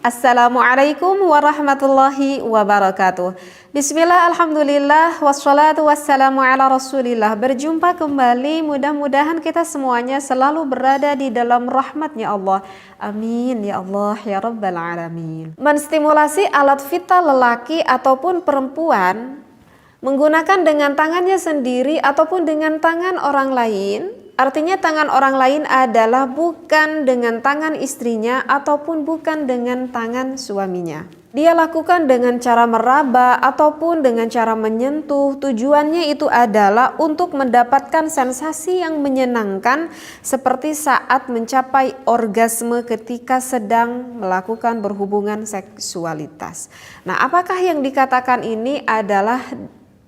Assalamualaikum warahmatullahi wabarakatuh. Bismillah, alhamdulillah, wassalatu wassalamu ala rasulillah. Berjumpa kembali, mudah-mudahan kita semuanya selalu berada di dalam rahmatnya Allah. Amin ya Allah ya rabbal alamin. Menstimulasi alat vital lelaki ataupun perempuan menggunakan dengan tangannya sendiri ataupun dengan tangan orang lain. Artinya tangan orang lain adalah bukan dengan tangan istrinya ataupun bukan dengan tangan suaminya. Dia lakukan dengan cara meraba ataupun dengan cara menyentuh. Tujuannya itu adalah untuk mendapatkan sensasi yang menyenangkan seperti saat mencapai orgasme ketika sedang melakukan berhubungan seksualitas. Nah, apakah yang dikatakan ini adalah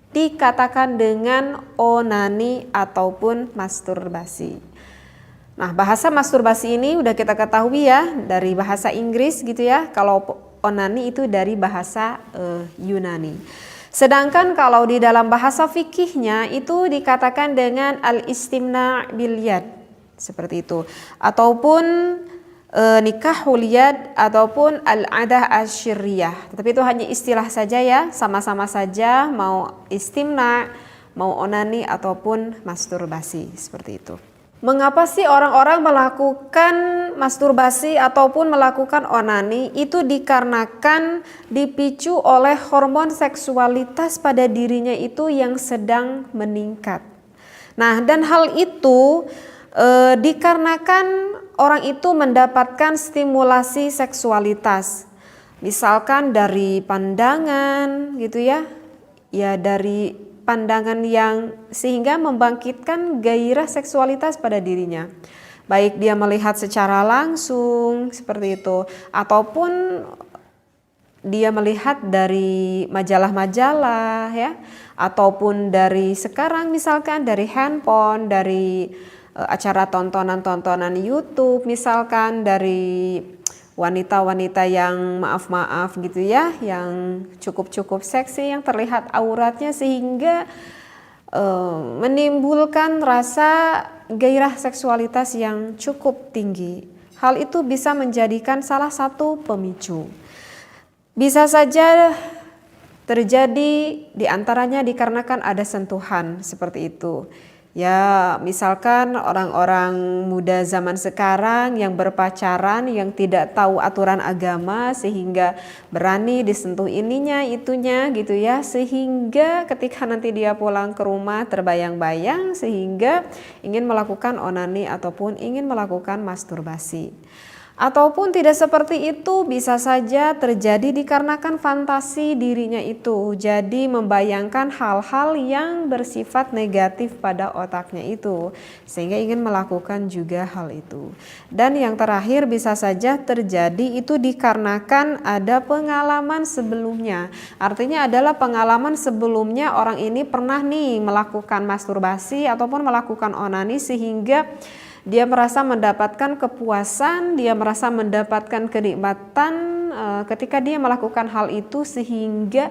dikatakan dengan onani ataupun masturbasi. Nah, bahasa masturbasi ini udah kita ketahui ya dari bahasa Inggris gitu ya. Kalau onani itu dari bahasa Yunani. Sedangkan kalau di dalam bahasa fikihnya itu dikatakan dengan al-istimna' bil yad seperti itu, ataupun nikahul yad ataupun al-adah asyiriyah. Tapi itu hanya istilah saja ya, sama-sama saja mau istimna, mau onani ataupun masturbasi seperti itu. Mengapa sih orang-orang melakukan masturbasi ataupun melakukan onani? Itu dikarenakan dipicu oleh hormon seksualitas pada dirinya itu yang sedang meningkat. Nah, dan hal itu dikarenakan orang itu mendapatkan stimulasi seksualitas, misalkan dari pandangan gitu ya, dari pandangan yang sehingga membangkitkan gairah seksualitas pada dirinya. Baik dia melihat secara langsung seperti itu, ataupun dia melihat dari majalah-majalah ya, ataupun dari sekarang misalkan dari handphone, dari acara tontonan-tontonan YouTube, misalkan dari wanita-wanita yang maaf-maaf gitu ya, yang cukup-cukup seksi, yang terlihat auratnya sehingga menimbulkan rasa gairah seksualitas yang cukup tinggi. Hal itu bisa menjadikan salah satu pemicu. Bisa saja terjadi diantaranya dikarenakan ada sentuhan seperti itu. Ya, misalkan orang-orang muda zaman sekarang yang berpacaran, yang tidak tahu aturan agama sehingga berani disentuh ininya, itunya gitu ya. Sehingga ketika nanti dia pulang ke rumah terbayang-bayang sehingga ingin melakukan onani ataupun ingin melakukan masturbasi. Ataupun tidak seperti itu, bisa saja terjadi dikarenakan fantasi dirinya itu. Jadi membayangkan hal-hal yang bersifat negatif pada otaknya itu, sehingga ingin melakukan juga hal itu. Dan yang terakhir bisa saja terjadi itu dikarenakan ada pengalaman sebelumnya. Artinya adalah pengalaman sebelumnya orang ini pernah nih melakukan masturbasi ataupun melakukan onani sehingga dia merasa mendapatkan kepuasan, dia merasa mendapatkan kenikmatan ketika dia melakukan hal itu sehingga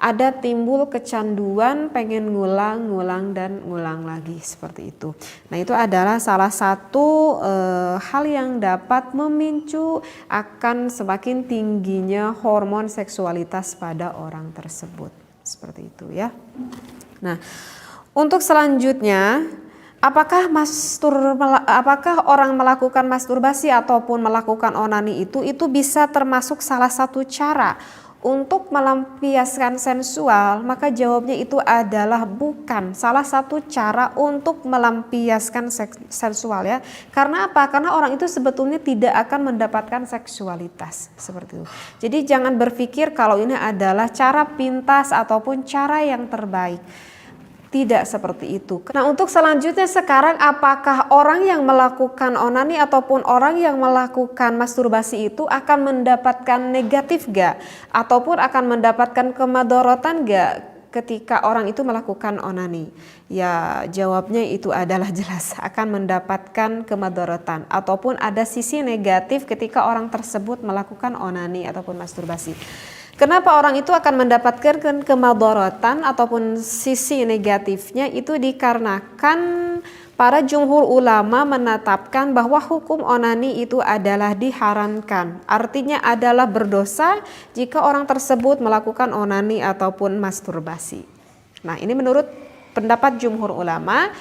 ada timbul kecanduan pengen ngulang dan ngulang lagi seperti itu. Nah, itu adalah salah satu hal yang dapat memicu akan semakin tingginya hormon seksualitas pada orang tersebut. Seperti itu ya. Nah, untuk selanjutnya, apakah orang melakukan masturbasi ataupun melakukan onani itu bisa termasuk salah satu cara untuk melampiaskan sensual? Maka jawabnya itu adalah bukan salah satu cara untuk melampiaskan sensual ya. Karena apa? Karena orang itu sebetulnya tidak akan mendapatkan seksualitas seperti itu. Jadi jangan berpikir kalau ini adalah cara pintas ataupun cara yang terbaik. Tidak seperti itu. Nah, untuk selanjutnya sekarang, apakah orang yang melakukan onani ataupun orang yang melakukan masturbasi itu akan mendapatkan negatif gak? Ataupun akan mendapatkan kemadorotan gak ketika orang itu melakukan onani? Ya, jawabnya itu adalah jelas akan mendapatkan kemadorotan ataupun ada sisi negatif ketika orang tersebut melakukan onani ataupun masturbasi. Kenapa orang itu akan mendapatkan kemadorotan ataupun sisi negatifnya? Itu dikarenakan para jumhur ulama menetapkan bahwa hukum onani itu adalah diharamkan. Artinya adalah berdosa jika orang tersebut melakukan onani ataupun masturbasi. Nah, ini menurut pendapat jumhur ulama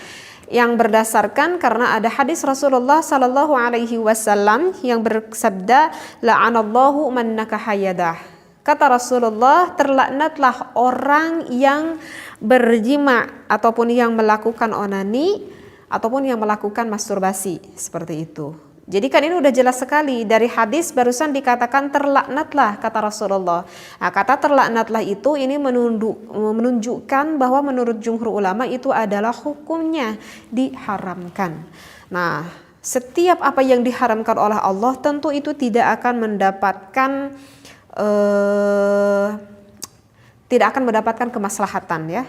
yang berdasarkan karena ada hadis Rasulullah Sallallahu Alaihi Wasallam yang bersabda, la'anallahu man nakahayadah. Kata Rasulullah, terlaknatlah orang yang berjima ataupun yang melakukan onani ataupun yang melakukan masturbasi, seperti itu. Jadi kan ini udah jelas sekali dari hadis barusan dikatakan terlaknatlah kata Rasulullah. Nah, kata terlaknatlah itu ini menunjukkan bahwa menurut jumhur ulama itu adalah hukumnya diharamkan. Nah, setiap apa yang diharamkan oleh Allah tentu itu tidak akan mendapatkan kemaslahatan ya.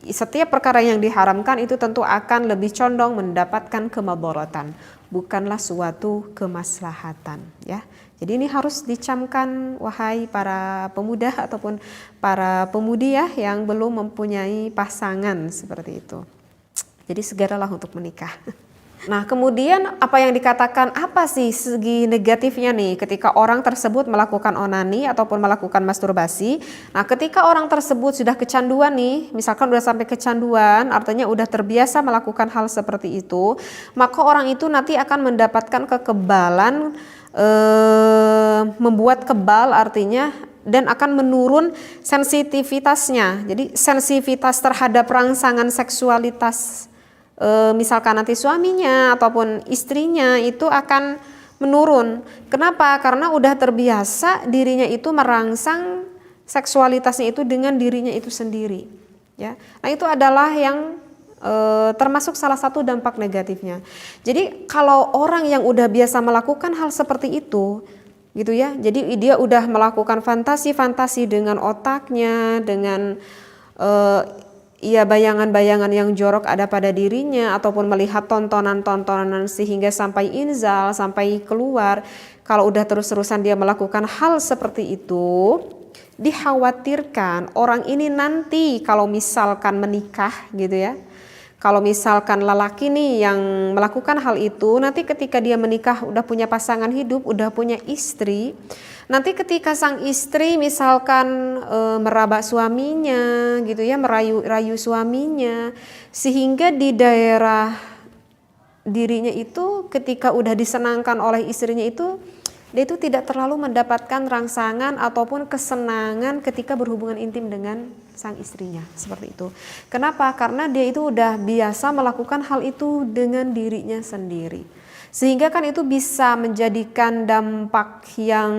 Setiap perkara yang diharamkan itu tentu akan lebih condong mendapatkan kemadaratan, bukanlah suatu kemaslahatan ya. Jadi ini harus dicamkan wahai para pemuda ataupun para pemudi ya yang belum mempunyai pasangan seperti itu. Jadi segeralah untuk menikah. Nah, kemudian apa yang dikatakan, apa sih segi negatifnya nih ketika orang tersebut melakukan onani ataupun melakukan masturbasi? Nah, ketika orang tersebut sudah kecanduan nih, misalkan udah sampai kecanduan, artinya udah terbiasa melakukan hal seperti itu, maka orang itu nanti akan mendapatkan kekebalan, membuat kebal artinya, dan akan menurun sensitivitasnya. Jadi sensitivitas terhadap rangsangan seksualitas misalkan nanti suaminya ataupun istrinya itu akan menurun. Kenapa? Karena udah terbiasa dirinya itu merangsang seksualitasnya itu dengan dirinya itu sendiri ya. Nah, itu adalah yang termasuk salah satu dampak negatifnya. Jadi kalau orang yang udah biasa melakukan hal seperti itu gitu ya, jadi dia udah melakukan fantasi-fantasi dengan otaknya, dengan bayangan-bayangan yang jorok ada pada dirinya ataupun melihat tontonan-tontonan sehingga sampai inzal, sampai keluar. Kalau udah terus-terusan dia melakukan hal seperti itu, dikhawatirkan orang ini nanti kalau misalkan menikah gitu ya. Kalau misalkan lelaki nih yang melakukan hal itu, nanti ketika dia menikah udah punya pasangan hidup, udah punya istri, nanti ketika sang istri misalkan meraba suaminya gitu ya, merayu suaminya, sehingga di daerah dirinya itu ketika udah disenangkan oleh istrinya itu, dia itu tidak terlalu mendapatkan rangsangan ataupun kesenangan ketika berhubungan intim dengan sang istrinya, seperti itu. Kenapa? Karena dia itu udah biasa melakukan hal itu dengan dirinya sendiri. Sehingga kan itu bisa menjadikan dampak yang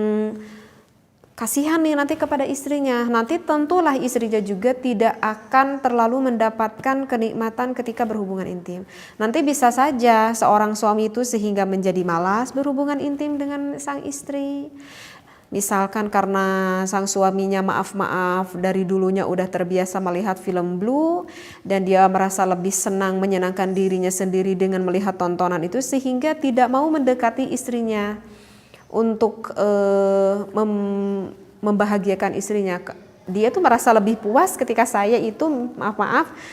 kasihan nih nanti kepada istrinya. Nanti tentulah istrinya juga tidak akan terlalu mendapatkan kenikmatan ketika berhubungan intim. Nanti bisa saja seorang suami itu sehingga menjadi malas berhubungan intim dengan sang istri. Misalkan karena sang suaminya maaf dari dulunya udah terbiasa melihat film blue dan dia merasa lebih senang menyenangkan dirinya sendiri dengan melihat tontonan itu sehingga tidak mau mendekati istrinya untuk membahagiakan istrinya. Dia tuh merasa lebih puas ketika saya itu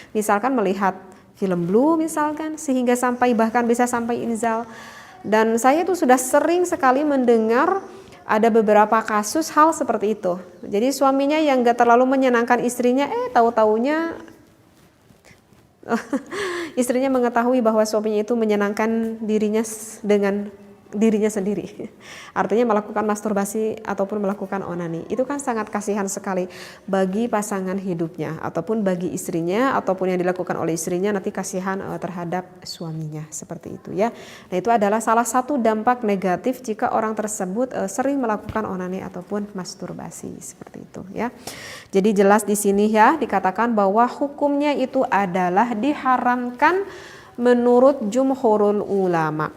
misalkan melihat film blue misalkan sehingga bahkan bisa sampai inzal. Dan saya tuh sudah sering sekali mendengar ada beberapa kasus hal seperti itu. Jadi suaminya yang gak terlalu menyenangkan istrinya, tahu-taunya istrinya mengetahui bahwa suaminya itu menyenangkan dirinya dengan dirinya sendiri. Artinya melakukan masturbasi ataupun melakukan onani. Itu kan sangat kasihan sekali bagi pasangan hidupnya ataupun bagi istrinya ataupun yang dilakukan oleh istrinya nanti kasihan terhadap suaminya, seperti itu ya. Nah, itu adalah salah satu dampak negatif jika orang tersebut sering melakukan onani ataupun masturbasi, seperti itu ya. Jadi jelas di sini ya dikatakan bahwa hukumnya itu adalah diharamkan menurut jumhurul ulama.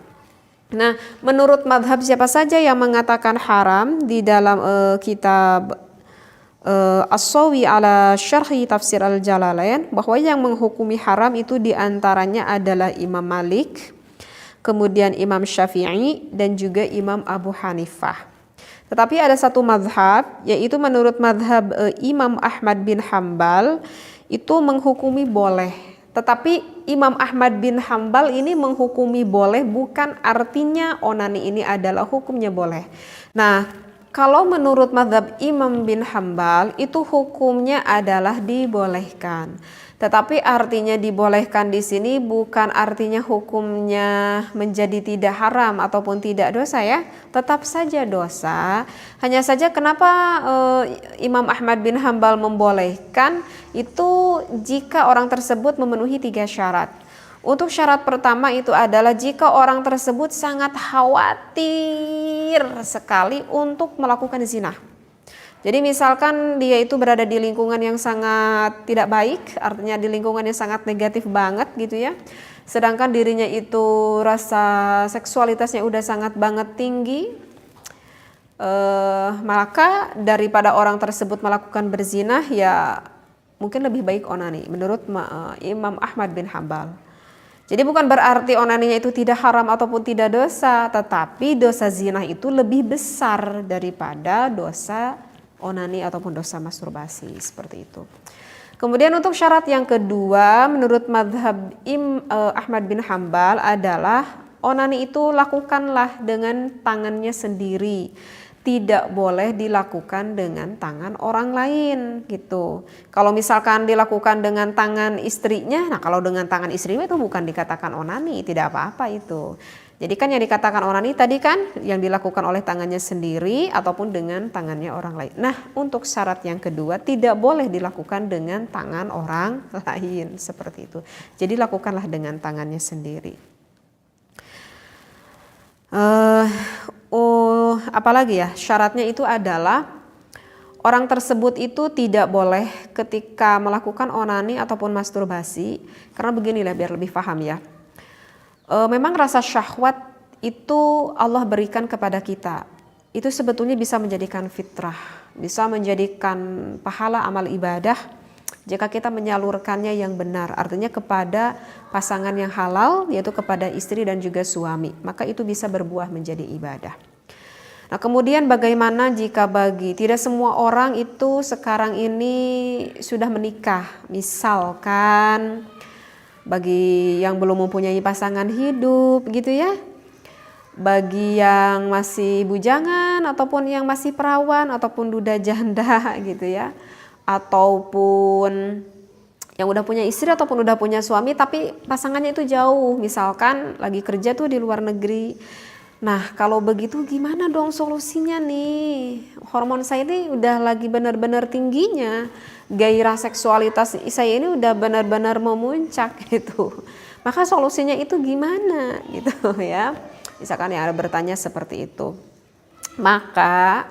Nah, menurut madhab siapa saja yang mengatakan haram di dalam kitab As-Sawi ala Syarhi Tafsir Al-Jalalain, bahwa yang menghukumi haram itu diantaranya adalah Imam Malik, kemudian Imam Syafi'i, dan juga Imam Abu Hanifah. Tetapi ada satu madhab, yaitu menurut madhab Imam Ahmad bin Hambal, itu menghukumi boleh. Tetapi Imam Ahmad bin Hambal ini menghukumi boleh, bukan artinya onani ini adalah hukumnya boleh. Nah, kalau menurut mazhab Imam bin Hambal itu hukumnya adalah dibolehkan. Tetapi artinya dibolehkan di sini bukan artinya hukumnya menjadi tidak haram ataupun tidak dosa ya. Tetap saja dosa. Hanya saja kenapa Imam Ahmad bin Hambal membolehkan itu jika orang tersebut memenuhi 3 syarat. Untuk syarat pertama itu adalah jika orang tersebut sangat khawatir sekali untuk melakukan zina. Jadi misalkan dia itu berada di lingkungan yang sangat tidak baik, artinya di lingkungan yang sangat negatif banget gitu ya. Sedangkan dirinya itu rasa seksualitasnya udah sangat banget tinggi, maka daripada orang tersebut melakukan berzina ya mungkin lebih baik onani menurut Imam Ahmad bin Hambal. Jadi bukan berarti onaninya itu tidak haram ataupun tidak dosa, tetapi dosa zina itu lebih besar daripada dosa onani ataupun dosa masturbasi, seperti itu. Kemudian untuk syarat yang kedua menurut mazhab Ahmad bin Hambal adalah onani itu lakukanlah dengan tangannya sendiri, tidak boleh dilakukan dengan tangan orang lain gitu. Kalau misalkan dilakukan dengan tangan istrinya, nah kalau dengan tangan istrinya itu bukan dikatakan onani, tidak apa-apa itu. Jadi kan yang dikatakan onani tadi kan yang dilakukan oleh tangannya sendiri ataupun dengan tangannya orang lain. Nah, untuk syarat yang kedua tidak boleh dilakukan dengan tangan orang lain seperti itu. Jadi lakukanlah dengan tangannya sendiri. Apalagi ya, syaratnya itu adalah orang tersebut itu tidak boleh ketika melakukan onani ataupun masturbasi, karena beginilah biar lebih paham ya. Memang rasa syahwat itu Allah berikan kepada kita. Itu sebetulnya bisa menjadikan fitrah, bisa menjadikan pahala amal ibadah jika kita menyalurkannya yang benar, artinya kepada pasangan yang halal, yaitu kepada istri dan juga suami, maka itu bisa berbuah menjadi ibadah. Nah, kemudian bagaimana jika tidak semua orang itu sekarang ini sudah menikah, misalkan bagi yang belum mempunyai pasangan hidup gitu ya, bagi yang masih bujangan ataupun yang masih perawan ataupun duda janda gitu ya, ataupun yang udah punya istri ataupun udah punya suami tapi pasangannya itu jauh, misalkan lagi kerja tuh di luar negeri. Nah, kalau begitu gimana dong solusinya nih? Hormon saya ini udah lagi benar-benar tingginya, gairah seksualitas saya ini udah benar-benar memuncak gitu. Maka solusinya itu gimana gitu ya? Misalkan yang ada bertanya seperti itu. Maka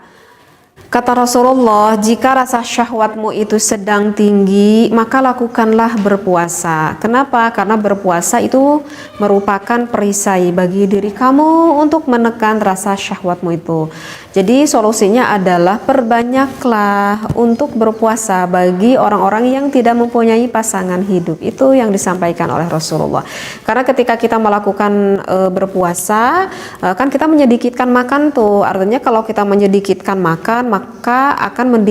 kata Rasulullah, jika rasa syahwatmu itu sedang tinggi, maka lakukanlah berpuasa. Kenapa? Karena berpuasa itu merupakan perisai bagi diri kamu untuk menekan rasa syahwatmu itu. Jadi solusinya adalah perbanyaklah untuk berpuasa bagi orang-orang yang tidak mempunyai pasangan hidup. Itu yang disampaikan oleh Rasulullah. Karena ketika kita melakukan berpuasa, kan kita menyedikitkan makan tuh. Artinya kalau kita menyedikitkan makan, maka akan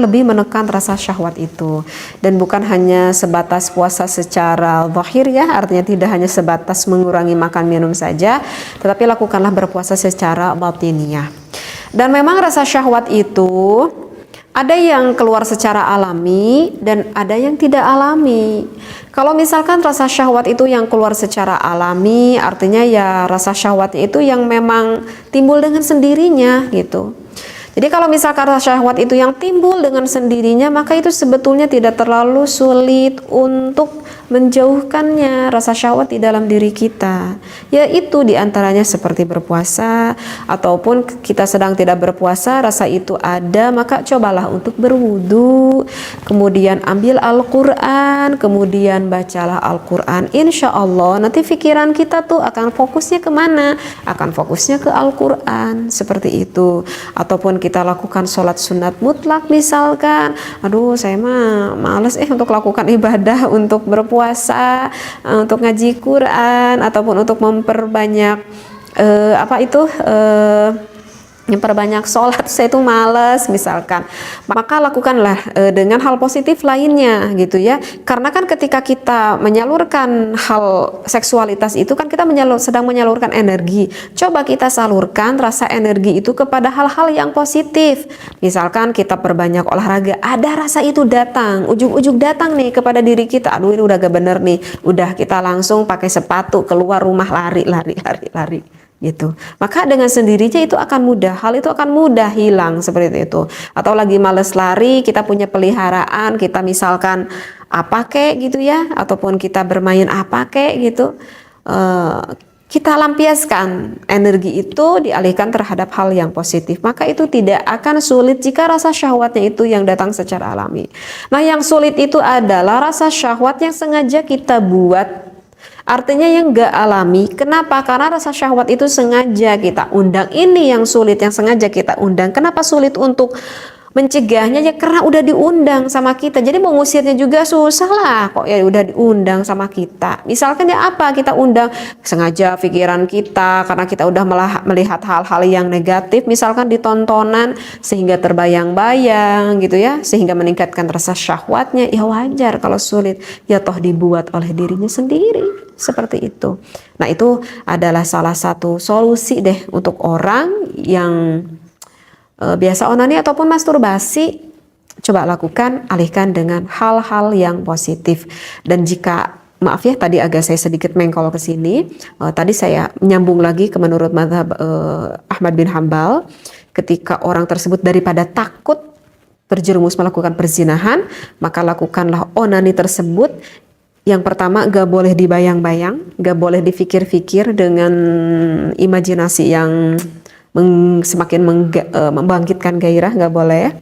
lebih menekan rasa syahwat itu. Dan bukan hanya sebatas puasa secara zahir ya, artinya tidak hanya sebatas mengurangi makan minum saja, tetapi lakukanlah berpuasa secara batiniyah. Dan memang rasa syahwat itu ada yang keluar secara alami dan ada yang tidak alami. Kalau misalkan rasa syahwat itu yang keluar secara alami, artinya ya rasa syahwat itu yang memang timbul dengan sendirinya gitu. Jadi kalau misalkan rasa syahwat itu yang timbul dengan sendirinya, maka itu sebetulnya tidak terlalu sulit untuk menjauhkannya rasa syahwat di dalam diri kita. Yaitu diantaranya seperti berpuasa, ataupun kita sedang tidak berpuasa, rasa itu ada, maka cobalah untuk berwudu, kemudian ambil Al-Quran, kemudian bacalah Al-Quran. Insya Allah nanti pikiran kita tuh akan fokusnya kemana? Akan fokusnya ke Al-Quran, seperti itu. Ataupun kita lakukan sholat sunat mutlak misalkan, aduh saya mah males untuk lakukan ibadah, untuk berpuasa, untuk ngaji Quran, ataupun untuk memperbanyak memperbanyak sholat, saya itu males misalkan, maka lakukanlah dengan hal positif lainnya gitu ya. Karena kan ketika kita menyalurkan hal seksualitas itu kan kita sedang menyalurkan energi. Coba kita salurkan rasa energi itu kepada hal-hal yang positif. Misalkan kita perbanyak olahraga, ada rasa itu datang, ujug-ujug datang nih kepada diri kita, aduh ini udah gak bener nih, udah kita langsung pakai sepatu keluar rumah, lari gitu. Maka dengan sendirinya itu akan mudah, hal itu akan mudah hilang seperti itu. Atau lagi males lari, kita punya peliharaan, kita misalkan apa kek gitu ya, ataupun kita bermain apa kek gitu, kita lampiaskan energi itu, dialihkan terhadap hal yang positif, maka itu tidak akan sulit jika rasa syahwatnya itu yang datang secara alami. Nah, yang sulit itu adalah rasa syahwat yang sengaja kita buat. Artinya yang gak alami. Kenapa? Karena rasa syahwat itu sengaja kita undang. Ini yang sulit, yang sengaja kita undang. Kenapa sulit untuk mencegahnya? Ya karena udah diundang sama kita. Jadi mau ngusirnya juga susah lah. Kok ya udah diundang sama kita. Misalkan ya apa? Kita undang sengaja pikiran kita karena kita udah melihat hal-hal yang negatif. Misalkan di tontonan sehingga terbayang-bayang gitu ya. Sehingga meningkatkan rasa syahwatnya. Ya wajar kalau sulit. Ya toh dibuat oleh dirinya sendiri. Seperti itu. Nah, itu adalah salah satu solusi deh untuk orang yang biasa onani ataupun masturbasi. Coba lakukan, alihkan dengan hal-hal yang positif. Dan jika, maaf ya tadi agak saya sedikit mengkol ke sini, tadi saya menyambung lagi ke menurut mazhab Ahmad bin Hambal, ketika orang tersebut daripada takut terjerumus melakukan perzinahan, maka lakukanlah onani tersebut. Yang pertama, gak boleh dibayang-bayang, gak boleh dipikir-pikir dengan imajinasi yang semakin membangkitkan gairah, gak boleh ya.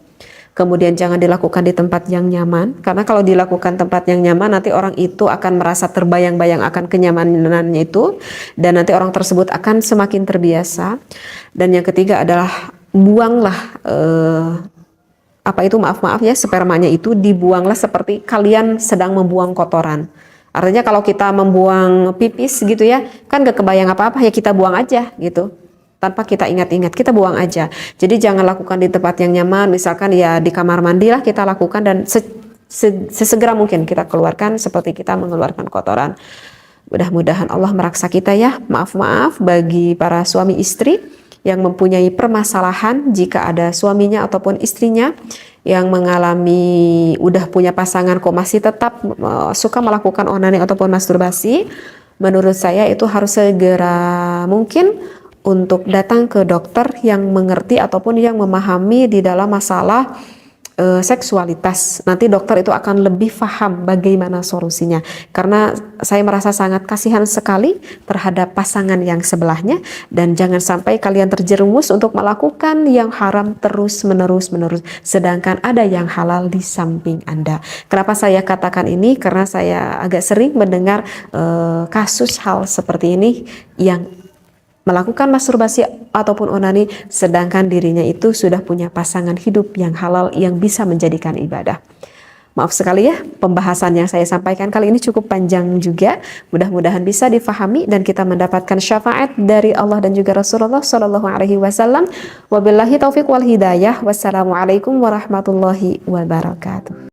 Kemudian jangan dilakukan di tempat yang nyaman, karena kalau dilakukan tempat yang nyaman nanti orang itu akan merasa terbayang-bayang akan kenyamanannya itu, dan nanti orang tersebut akan semakin terbiasa. Dan yang ketiga adalah buanglah maaf ya, spermanya itu dibuanglah seperti kalian sedang membuang kotoran. Artinya kalau kita membuang pipis gitu ya, kan gak kebayang apa-apa, ya kita buang aja gitu. Tanpa kita ingat-ingat, kita buang aja. Jadi jangan lakukan di tempat yang nyaman, misalkan ya di kamar mandi lah kita lakukan, dan sesegera mungkin kita keluarkan seperti kita mengeluarkan kotoran. Mudah-mudahan Allah meraksa kita ya. Maaf bagi para suami istri yang mempunyai permasalahan jika ada suaminya ataupun istrinya yang mengalami udah punya pasangan kok masih tetap suka melakukan onani ataupun masturbasi. Menurut saya itu harus segera mungkin untuk datang ke dokter yang mengerti ataupun yang memahami di dalam masalah seksualitas. Nanti dokter itu akan lebih paham bagaimana solusinya. Karena saya merasa sangat kasihan sekali terhadap pasangan yang sebelahnya, dan jangan sampai kalian terjerumus untuk melakukan yang haram terus menerus, sedangkan ada yang halal di samping Anda. Kenapa saya katakan ini? Karena saya agak sering mendengar kasus hal seperti ini yang melakukan masturbasi ataupun onani sedangkan dirinya itu sudah punya pasangan hidup yang halal yang bisa menjadikan ibadah. Maaf sekali ya, pembahasan yang saya sampaikan kali ini cukup panjang juga. Mudah-mudahan bisa difahami dan kita mendapatkan syafaat dari Allah dan juga Rasulullah Shallallahu Alaihi Wasallam. Wabillahi taufiq wal hidayah. Wassalamualaikum warahmatullahi wabarakatuh.